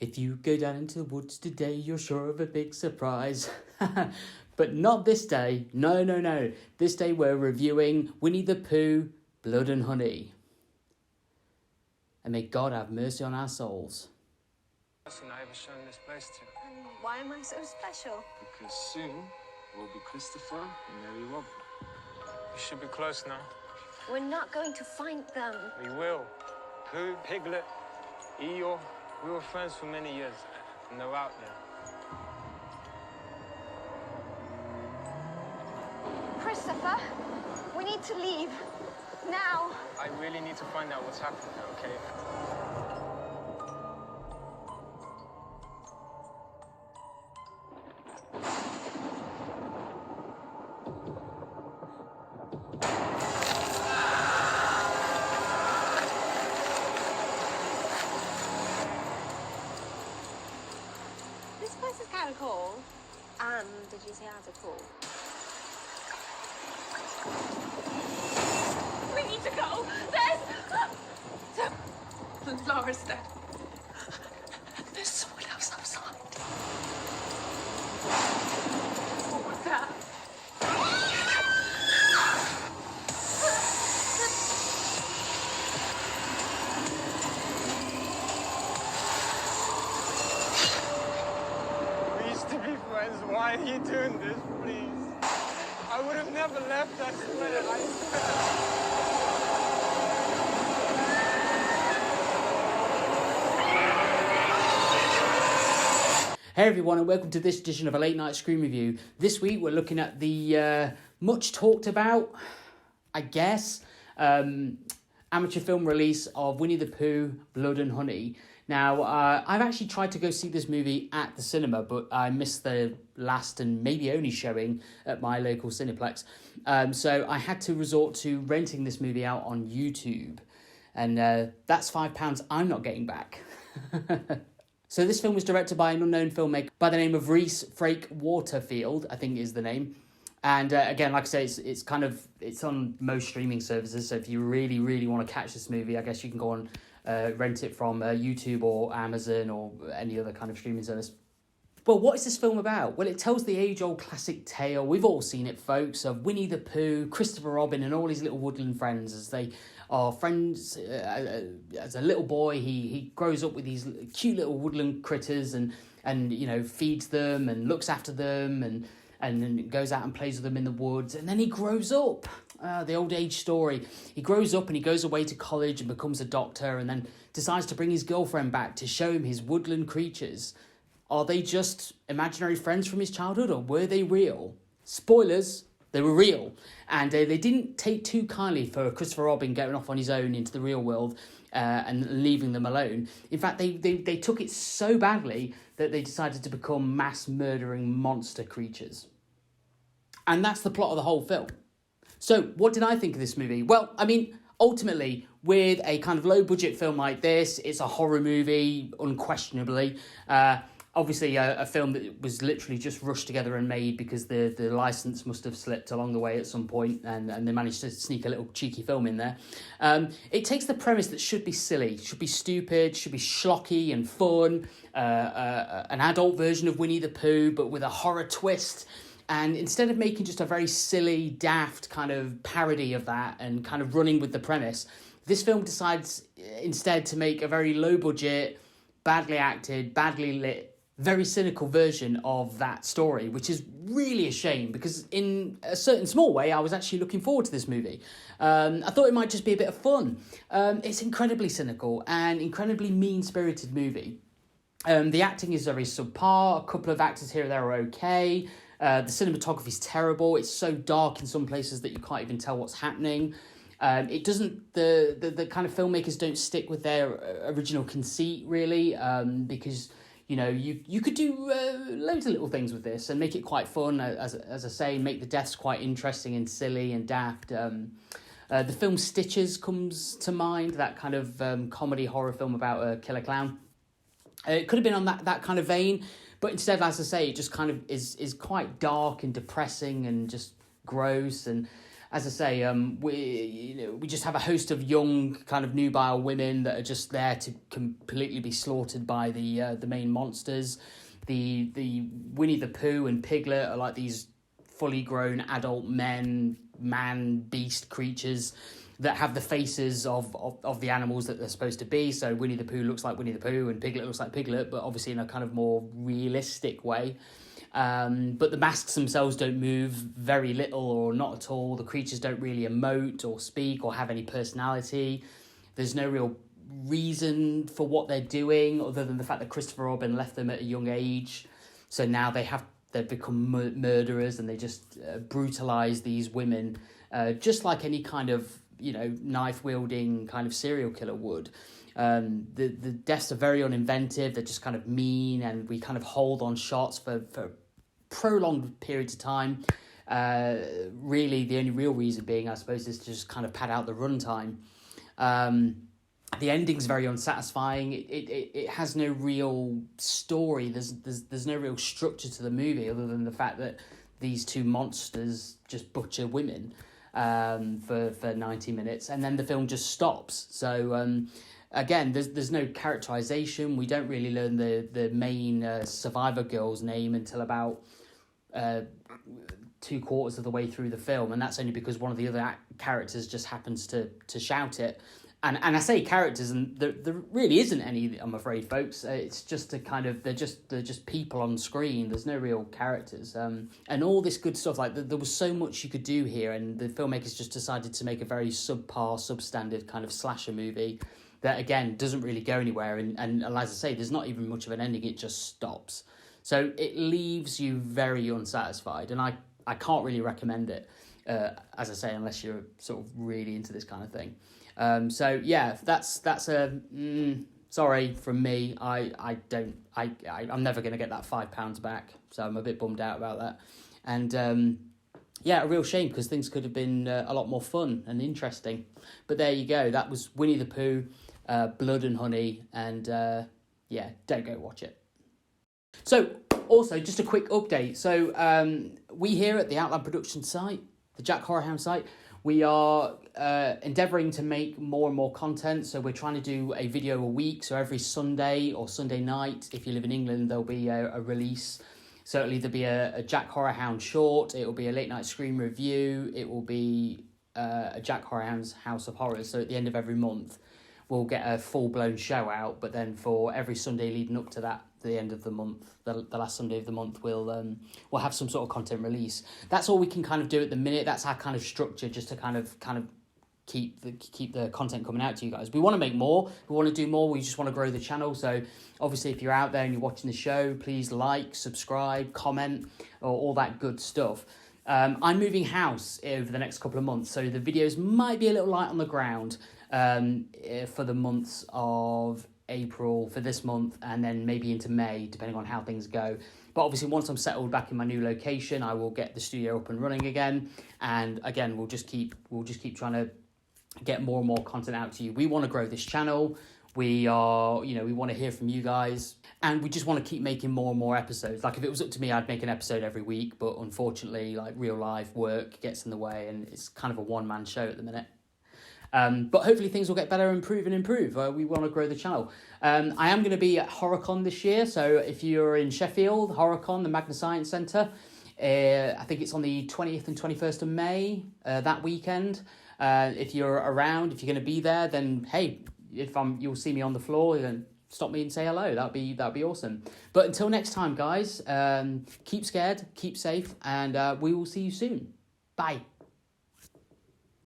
If you go down into the woods today, you're sure of a big surprise. But not this day. No. This day we're reviewing Winnie the Pooh, Blood and Honey. And may God have mercy on our souls. Person I ever shown this place to. And why am I so special? Because soon we'll be Christopher and Mary Robin. We should be close now. We're not going to find them. We will. Pooh, Piglet, Eeyore. We were friends for many years, and they're out there. Christopher, we need to leave. Now. I really need to find out what's happening, okay? This place is kind of cool. And did you say how to cool? We need to go. There's Laura's dead. There's someone else outside. What was that? We used to be friends. Why are you doing this, please? I would have never left, I swear. I swear. Hey everyone, and welcome to this edition of a late night screen review. This week we're looking at the much talked about, I guess, amateur film release of Winnie the Pooh, Blood and Honey. Now, I've actually tried to go see this movie at the cinema, but I missed the last and maybe only showing at my local Cineplex. So I had to resort to renting this movie out on YouTube. And that's £5 I'm not getting back. So this film was directed by an unknown filmmaker by the name of Rhys Frake Waterfield, I think is the name. And again, like I say, it's on most streaming services. So if you really want to catch this movie, I guess you can go on rent it from YouTube or Amazon or any other kind of streaming service. Well, what is this film about? Well, it tells the age-old classic tale, we've all seen it, folks, of Winnie the Pooh, Christopher Robin and all his little woodland friends as they are friends. As a little boy, he grows up with these cute little woodland critters and you know, feeds them and looks after them and then goes out and plays with them in the woods. And then he grows up. The old age story. He grows up and he goes away to college and becomes a doctor and then decides to bring his girlfriend back to show him his woodland creatures. Are they just imaginary friends from his childhood or were they real? Spoilers, they were real. And they didn't take too kindly for Christopher Robin going off on his own into the real world and leaving them alone. In fact, they took it so badly that they decided to become mass murdering monster creatures. And that's the plot of the whole film. So what did I think of this movie? Well, I mean, ultimately, with a kind of low-budget film like this, it's a horror movie, unquestionably. Obviously, a film that was literally just rushed together and made because the license must have slipped along the way at some point and they managed to sneak a little cheeky film in there. It takes the premise that should be silly, should be stupid, should be schlocky and fun, an adult version of Winnie the Pooh, but with a horror twist. And instead of making just a very silly, daft kind of parody of that and kind of running with the premise, this film decides instead to make a very low-budget, badly acted, badly lit, very cynical version of that story, which is really a shame because in a certain small way, I was actually looking forward to this movie. I thought it might just be a bit of fun. It's incredibly cynical and incredibly mean-spirited movie. The acting is very subpar. A couple of actors here and there are okay. The cinematography is terrible. It's so dark in some places that you can't even tell what's happening. It doesn't. The kind of filmmakers don't stick with their original conceit really, because you know you could do loads of little things with this and make it quite fun. As I say, make the deaths quite interesting and silly and daft. The film Stitches comes to mind. That kind of comedy horror film about a killer clown. It could have been on that kind of vein, but instead, as I say, it just kind of is quite dark and depressing and just gross. And as I say, we just have a host of young kind of nubile women that are just there to completely be slaughtered by the main monsters. The Winnie the Pooh and Piglet are like these fully grown adult man beast creatures that have the faces of the animals that they're supposed to be. So Winnie the Pooh looks like Winnie the Pooh and Piglet looks like Piglet, but obviously in a kind of more realistic way. But the masks themselves don't move very little or not at all. The creatures don't really emote or speak or have any personality. There's no real reason for what they're doing other than the fact that Christopher Robin left them at a young age. So now they've become murderers, and they just brutalize these women just like any kind of, knife wielding kind of serial killer would. The deaths are very uninventive. They're just kind of mean, and we kind of hold on shots for prolonged periods of time. Really, the only real reason being, I suppose, is to just kind of pad out the runtime. The ending's very unsatisfying. It has no real story. There's no real structure to the movie other than the fact that these two monsters just butcher women for 90 minutes, and then the film just stops. So again, there's no characterization. We don't really learn the main survivor girl's name until about 3/4 of the way through the film, and that's only because one of the other characters just happens to shout it. And I say characters, and there really isn't any, I'm afraid, folks. It's just a kind of, they're just people on screen. There's no real characters. And all this good stuff, like there was so much you could do here, and the filmmakers just decided to make a very substandard kind of slasher movie that, again, doesn't really go anywhere. And as I say, there's not even much of an ending. It just stops. So it leaves you very unsatisfied, and I can't really recommend it, as I say, unless you're sort of really into this kind of thing. So yeah, that's a sorry from me. I'm never going to get that £5 back, so I'm a bit bummed out about that. And yeah, a real shame, because things could have been a lot more fun and interesting. But there you go. That was Winnie the Pooh, Blood and Honey, and yeah, don't go watch it. So also, just a quick update. So we here at the Outland Production site, the Jack Horrorhound site, we are endeavouring to make more and more content. So we're trying to do a video a week. So every Sunday or Sunday night, if you live in England, there'll be a release. So it'll either be a Jack Horrorhound short, it will be a late night scream review, it will be a Jack Horrorhound's House of Horrors. So at the end of every month, we'll get a full-blown show out. But then for every Sunday leading up to that, the end of the month, the last Sunday of the month, we'll have some sort of content release. That's all we can kind of do at the minute. That's our kind of structure, just to kind of keep the content coming out to you guys. We want to make more. We want to do more. We just want to grow the channel. So obviously, if you're out there and you're watching the show, please like, subscribe, comment, or all that good stuff. I'm moving house over the next couple of months, so the videos might be a little light on the ground for the months of April, for this month, and then maybe into May, depending on how things go. But obviously, once I'm settled back in my new location, I will get the studio up and running again. And again, we'll just keep trying to get more and more content out to you. We want to grow this channel. We want to hear from you guys, and we just want to keep making more and more episodes. Like, if it was up to me, I'd make an episode every week, but unfortunately, like, real life work gets in the way, and it's kind of a one-man show at the minute. But hopefully things will get better and improve. We want to grow the channel. I am going to be at HorrorCon this year, so if you're in Sheffield, HorrorCon, the Magna Science Centre, I think it's on the 20th and 21st of May, that weekend. If you're around, if you're going to be there, then hey, you'll see me on the floor, then stop me and say hello. That'd be awesome. But until next time, guys, keep scared, keep safe, and we will see you soon. Bye.